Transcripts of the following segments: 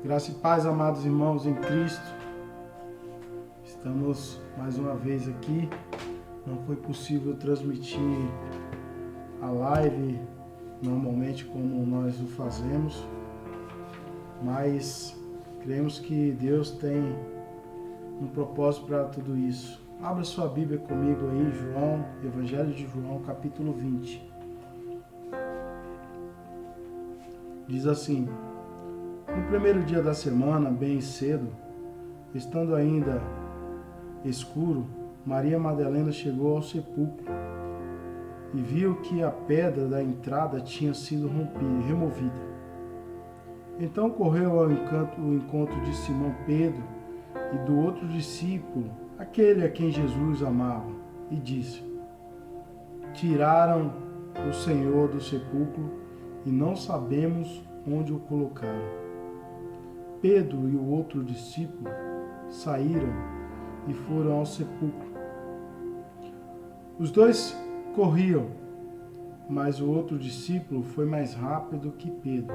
Graça e paz, amados irmãos em Cristo. Estamos mais uma vez aqui. Não foi possível transmitir a live normalmente como nós o fazemos, mas cremos que Deus tem um propósito para tudo isso. Abra sua Bíblia comigo aí, João, Evangelho de João, capítulo 20. Diz assim: no primeiro dia da semana, bem cedo, estando ainda escuro, Maria Madalena chegou ao sepulcro e viu que a pedra da entrada tinha sido removida. Então correu ao encontro de Simão Pedro e do outro discípulo, aquele a quem Jesus amava, e disse: tiraram o Senhor do sepulcro e não sabemos onde o colocaram. Pedro e o outro discípulo saíram e foram ao sepulcro. Os dois corriam, mas o outro discípulo foi mais rápido que Pedro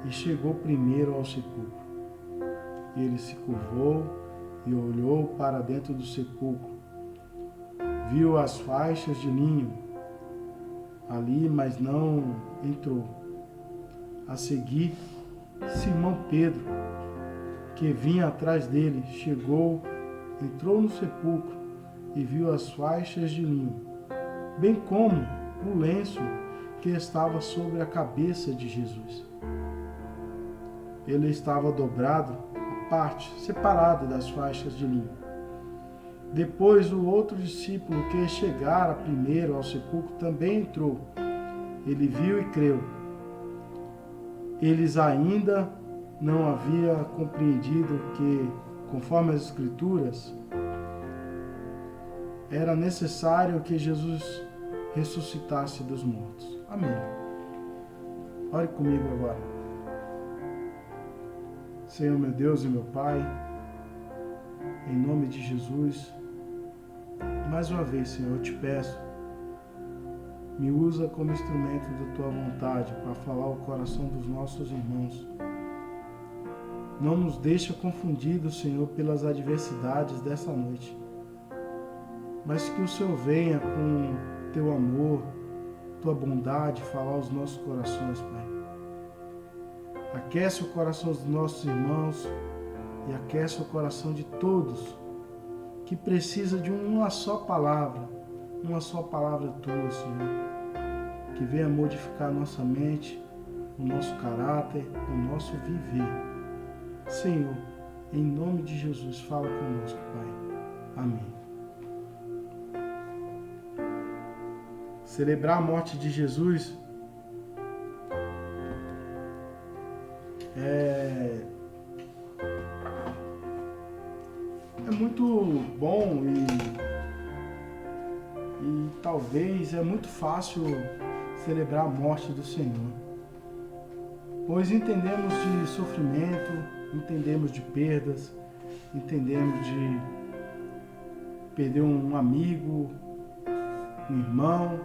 e chegou primeiro ao sepulcro. Ele se curvou e olhou para dentro do sepulcro. Viu as faixas de linho ali, mas não entrou. A seguir, Simão Pedro, que vinha atrás dele, chegou, entrou no sepulcro e viu as faixas de linho, bem como o lenço que estava sobre a cabeça de Jesus. Ele estava dobrado à parte, separado das faixas de linho. Depois o outro discípulo que chegara primeiro ao sepulcro também entrou. Ele viu e creu. Eles ainda não haviam compreendido que, conforme as Escrituras, era necessário que Jesus ressuscitasse dos mortos. Amém. Ore comigo agora. Senhor, meu Deus e meu Pai, em nome de Jesus, mais uma vez, Senhor, eu te peço, me usa como instrumento da Tua vontade para falar ao coração dos nossos irmãos. Não nos deixa confundidos, Senhor, pelas adversidades dessa noite, mas que o Senhor venha com Teu amor, Tua bondade, falar aos nossos corações, Pai. Aquece o coração dos nossos irmãos e aquece o coração de todos que precisa de uma só palavra Tua, Senhor, que venha modificar a nossa mente, o nosso caráter, o nosso viver. Senhor, em nome de Jesus, fala conosco, Pai. Amém. Celebrar a morte de Jesus é muito bom e talvez é muito fácil celebrar a morte do Senhor, pois entendemos de sofrimento, entendemos de perdas, entendemos de perder um amigo, um irmão,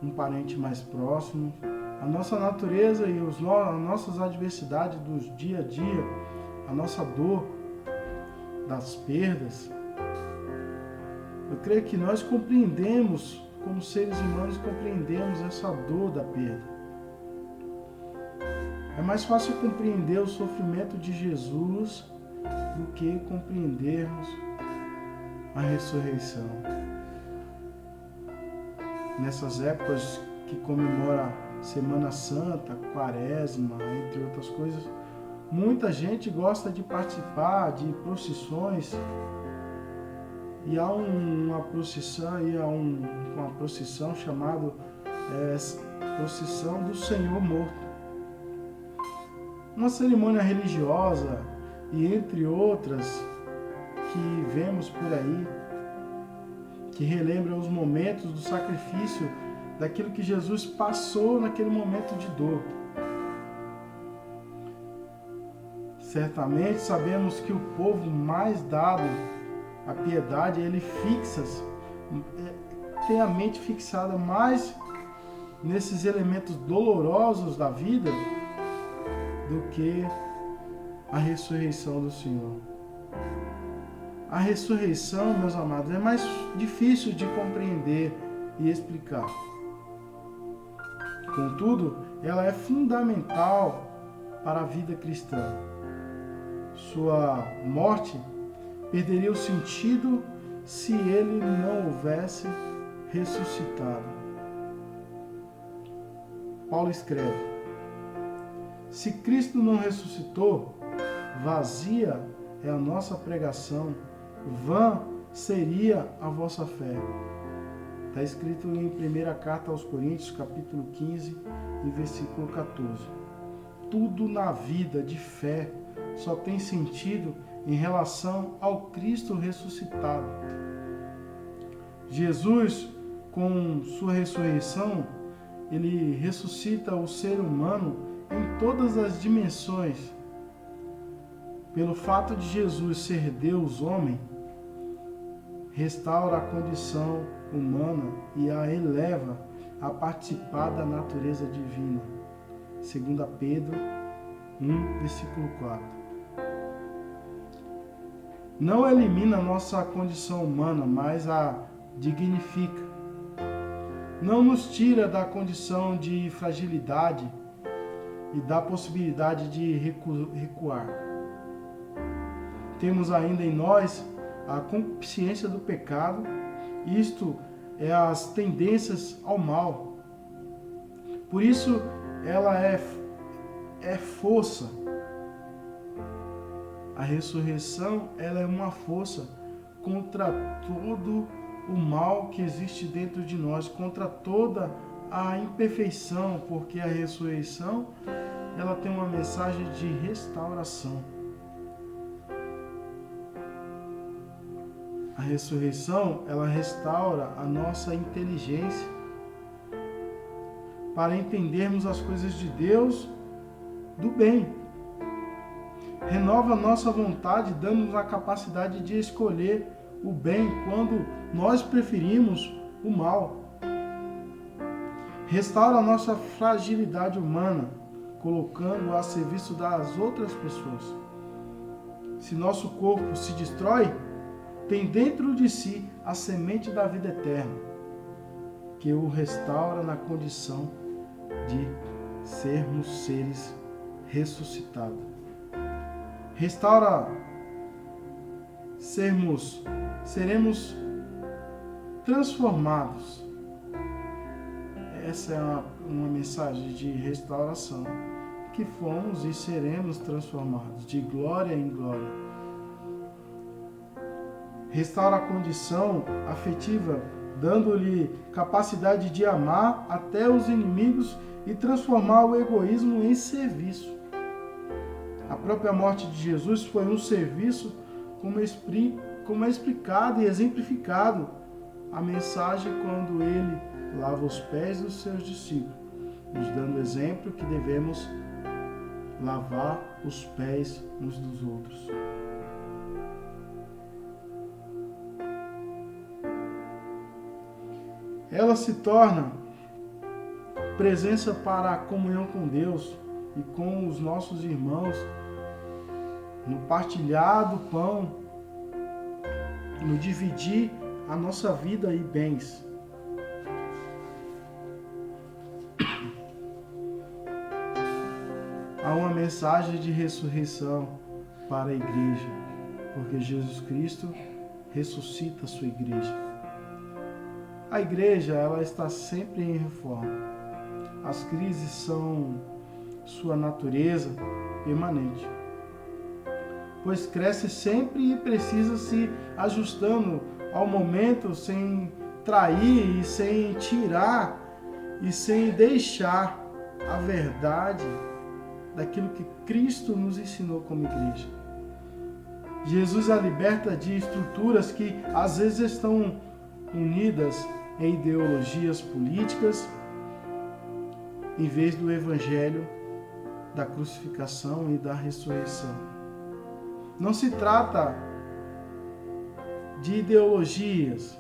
um parente mais próximo. A nossa natureza e as nossas adversidades do dia a dia, a nossa dor das perdas, eu creio que nós compreendemos, como seres humanos, compreendemos essa dor da perda. É mais fácil compreender o sofrimento de Jesus do que compreendermos a ressurreição. Nessas épocas que comemora Semana Santa, Quaresma, entre outras coisas, muita gente gosta de participar de procissões. E há uma procissão chamada Procissão do Senhor Morto. Uma cerimônia religiosa e entre outras que vemos por aí, que relembra os momentos do sacrifício daquilo que Jesus passou naquele momento de dor. Certamente sabemos que o povo mais dado à piedade, ele tem a mente fixada mais nesses elementos dolorosos da vida do que a ressurreição do Senhor. A ressurreição, meus amados, é mais difícil de compreender e explicar. Contudo, ela é fundamental para a vida cristã. Sua morte perderia o sentido se ele não houvesse ressuscitado. Paulo escreve: se Cristo não ressuscitou, vazia é a nossa pregação, vã seria a vossa fé. Está escrito em 1 Carta aos Coríntios, capítulo 15, e versículo 14. Tudo na vida de fé só tem sentido em relação ao Cristo ressuscitado. Jesus, com sua ressurreição, ele ressuscita o ser humano em todas as dimensões. Pelo fato de Jesus ser Deus homem, restaura a condição humana e a eleva a participar da natureza divina. 2 Pedro 1, versículo 4. Não elimina nossa condição humana, mas a dignifica. Não nos tira da condição de fragilidade e da possibilidade de recuar. Temos ainda em nós a consciência do pecado, isto é as tendências ao mal. Por isso ela é força. A ressurreição, ela é uma força contra todo o mal que existe dentro de nós, contra toda a imperfeição, porque a ressurreição, ela tem uma mensagem de restauração. A ressurreição, ela restaura a nossa inteligência para entendermos as coisas de Deus do bem. Renova a nossa vontade, dando-nos a capacidade de escolher o bem quando nós preferimos o mal. Restaura a nossa fragilidade humana, colocando-a a serviço das outras pessoas. Se nosso corpo se destrói, tem dentro de si a semente da vida eterna, que o restaura na condição de sermos seres ressuscitados. Restaura, seremos transformados. Essa é uma mensagem de restauração, que fomos e seremos transformados de glória em glória. Restaura a condição afetiva, dando-lhe capacidade de amar até os inimigos e transformar o egoísmo em serviço. A própria morte de Jesus foi um serviço, como é explicado e exemplificado a mensagem quando ele lava os pés dos seus discípulos, nos dando exemplo que devemos lavar os pés uns dos outros. Ela se torna presença para a comunhão com Deus e com os nossos irmãos, no partilhar do pão, no dividir a nossa vida e bens. Há uma mensagem de ressurreição para a igreja, porque Jesus Cristo ressuscita a sua igreja. A igreja, ela está sempre em reforma. As crises são sua natureza permanente, pois cresce sempre e precisa se ajustando ao momento, sem trair e sem tirar e sem deixar a verdade daquilo que Cristo nos ensinou como igreja. Jesus a liberta de estruturas que às vezes estão unidas em ideologias políticas, em vez do evangelho da crucificação e da ressurreição. Não se trata de ideologias.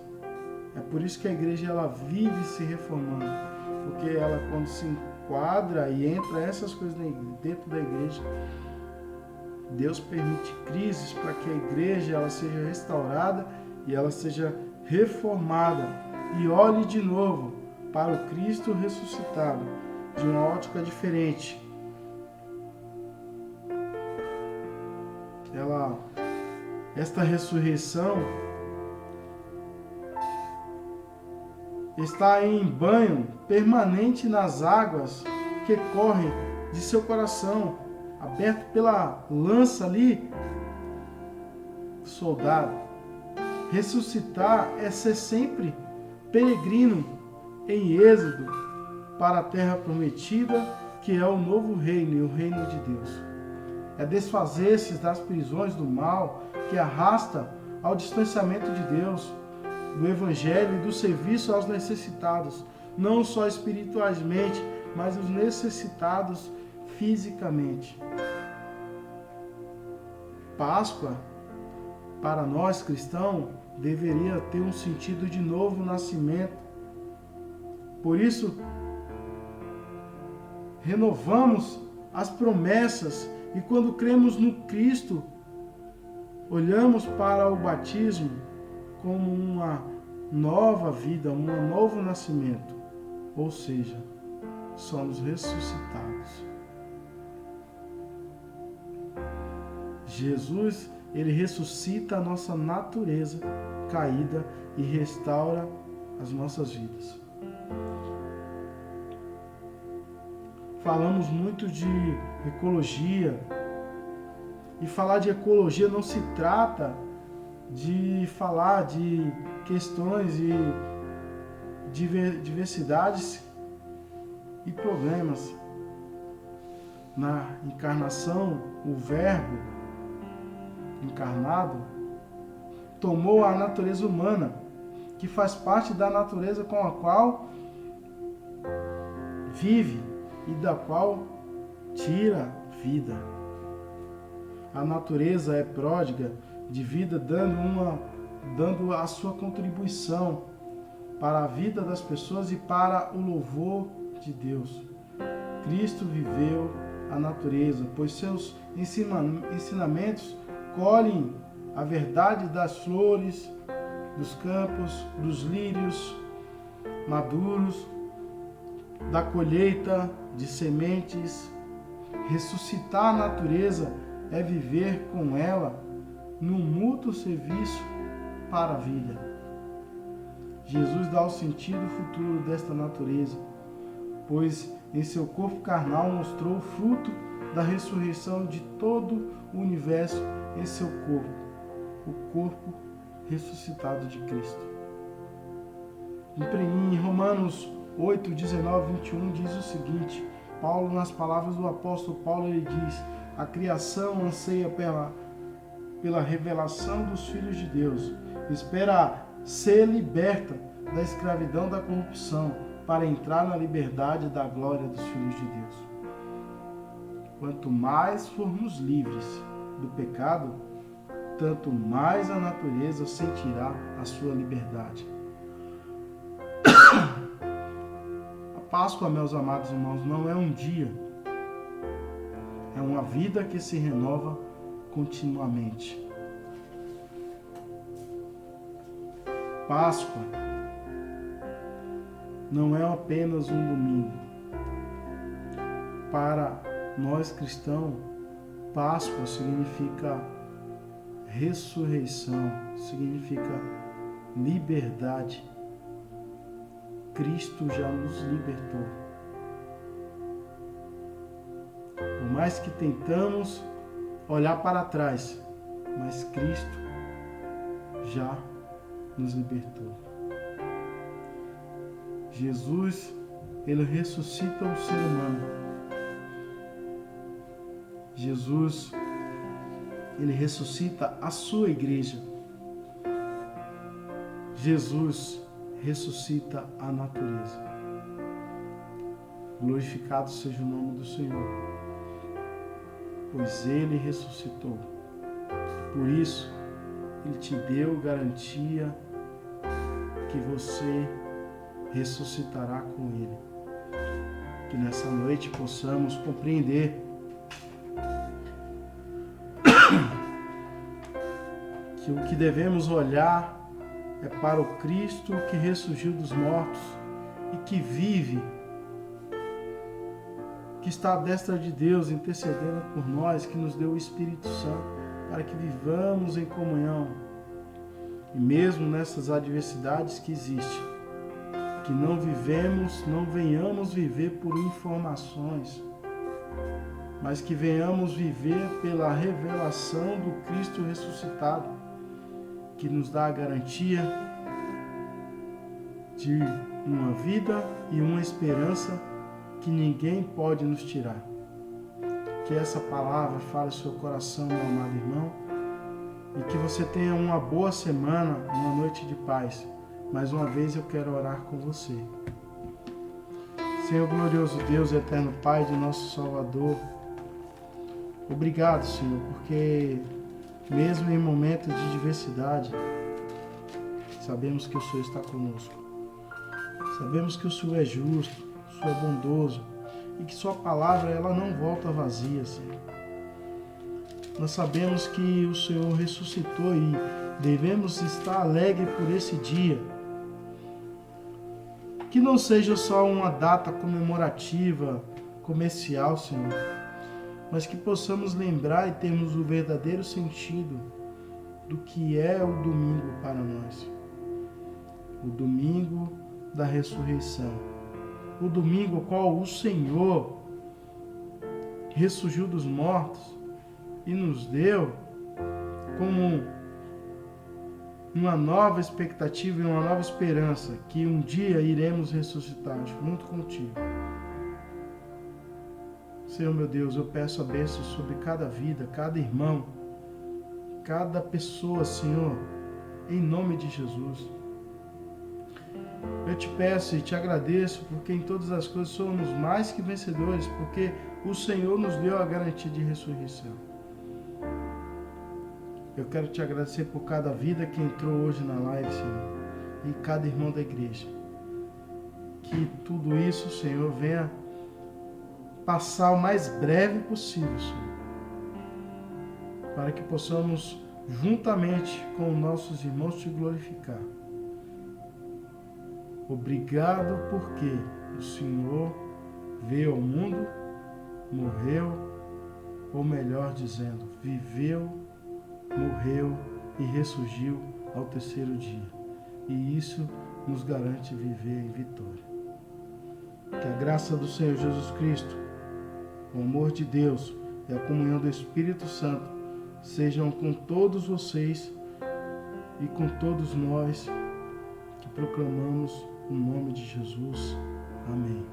É por isso que a igreja ela vive se reformando, porque ela, quando se enquadra e entra essas coisas dentro da igreja, Deus permite crises para que a igreja ela seja restaurada e ela seja reformada e olhe de novo para o Cristo ressuscitado de uma ótica diferente. Esta ressurreição está em banho permanente nas águas que correm de seu coração, aberto pela lança ali do soldado. Ressuscitar é ser sempre peregrino em êxodo para a terra prometida, que é o novo reino e o reino de Deus. É desfazer-se das prisões do mal que arrasta ao distanciamento de Deus, do Evangelho e do serviço aos necessitados, não só espiritualmente, mas os necessitados fisicamente. Páscoa, para nós cristãos, deveria ter um sentido de novo nascimento. Por isso, renovamos as promessas e quando cremos no Cristo, olhamos para o batismo como uma nova vida, um novo nascimento. Ou seja, somos ressuscitados. Jesus, ele ressuscita a nossa natureza caída e restaura as nossas vidas. Falamos muito de ecologia, e falar de ecologia não se trata de falar de questões e diversidades e problemas. Na encarnação, o Verbo encarnado tomou a natureza humana, que faz parte da natureza com a qual vive e da qual tira vida. A natureza é pródiga de vida, dando a sua contribuição para a vida das pessoas e para o louvor de Deus. Cristo viveu a natureza, pois seus ensinamentos colhem a verdade das flores, dos campos, dos lírios maduros, da colheita de sementes. Ressuscitar a natureza é viver com ela num mútuo serviço para a vida. Jesus dá o sentido futuro desta natureza, pois em seu corpo carnal mostrou o fruto da ressurreição de todo o universo em seu corpo, o corpo ressuscitado de Cristo. Em Romanos 8, 19, 21 diz o seguinte: Paulo, nas palavras do apóstolo Paulo, ele diz: a criação anseia pela revelação dos filhos de Deus, espera ser liberta da escravidão da corrupção, para entrar na liberdade da glória dos filhos de Deus. Quanto mais formos livres do pecado, tanto mais a natureza sentirá a sua liberdade. A Páscoa, meus amados irmãos, não é um dia, é uma vida que se renova continuamente. Páscoa não é apenas um domingo. Para nós cristãos, Páscoa significa ressurreição, significa liberdade. Cristo já nos libertou. Por mais que tentamos olhar para trás, mas Cristo já nos libertou. Jesus, ele ressuscita o ser humano. Jesus, ele ressuscita a sua igreja. Jesus ressuscita a natureza. Glorificado seja o nome do Senhor, pois ele ressuscitou. Por isso, ele te deu garantia que você ressuscitará com ele. Que nessa noite possamos compreender que o que devemos olhar é para o Cristo que ressurgiu dos mortos e que vive, que está à destra de Deus, intercedendo por nós, que nos deu o Espírito Santo, para que vivamos em comunhão. E mesmo nessas adversidades que existem, que não venhamos viver por informações, mas que venhamos viver pela revelação do Cristo ressuscitado, que nos dá a garantia de uma vida e uma esperança que ninguém pode nos tirar. Que essa palavra fale no seu coração, meu amado irmão, e que você tenha uma boa semana, uma noite de paz. Mais uma vez eu quero orar com você. Senhor glorioso Deus, eterno Pai de nosso Salvador, obrigado, Senhor, porque mesmo em momentos de diversidade, sabemos que o Senhor está conosco. Sabemos que o Senhor é justo, o Senhor é bondoso e que sua palavra ela não volta vazia, Senhor. Nós sabemos que o Senhor ressuscitou e devemos estar alegres por esse dia. Que não seja só uma data comemorativa, comercial, Senhor, mas que possamos lembrar e termos o verdadeiro sentido do que é o domingo para nós. O domingo da ressurreição. O domingo ao qual o Senhor ressurgiu dos mortos e nos deu como uma nova expectativa e uma nova esperança que um dia iremos ressuscitar junto contigo. Senhor meu Deus, eu peço a bênção sobre cada vida, cada irmão, cada pessoa, Senhor, em nome de Jesus. Eu te peço e te agradeço porque em todas as coisas somos mais que vencedores, porque o Senhor nos deu a garantia de ressurreição. Eu quero te agradecer por cada vida que entrou hoje na live, Senhor, e cada irmão da igreja. Que tudo isso, Senhor, venha passar o mais breve possível, Senhor, para que possamos, juntamente com nossos irmãos, te glorificar. Obrigado porque o Senhor veio ao mundo, morreu, ou melhor dizendo, viveu, morreu e ressurgiu ao terceiro dia. E isso nos garante viver em vitória. Que a graça do Senhor Jesus Cristo, o amor de Deus e a comunhão do Espírito Santo sejam com todos vocês e com todos nós que proclamamos o nome de Jesus. Amém.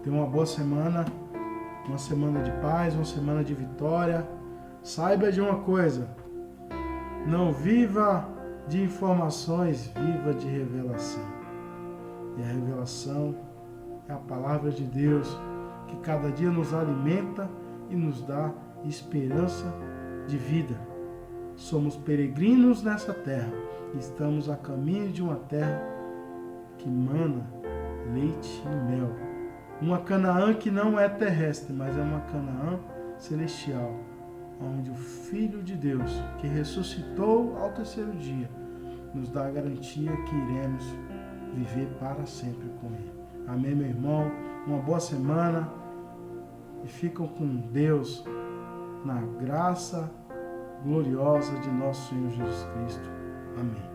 Tenha uma boa semana, uma semana de paz, uma semana de vitória. Saiba de uma coisa, não viva de informações, viva de revelação. E a revelação é a palavra de Deus, que cada dia nos alimenta e nos dá esperança de vida. Somos peregrinos nessa terra, estamos a caminho de uma terra que mana leite e mel. Uma Canaã que não é terrestre, mas é uma Canaã celestial, onde o Filho de Deus, que ressuscitou ao terceiro dia, nos dá a garantia que iremos viver para sempre com Ele. Amém, meu irmão? Uma boa semana e ficam com Deus na graça gloriosa de nosso Senhor Jesus Cristo. Amém.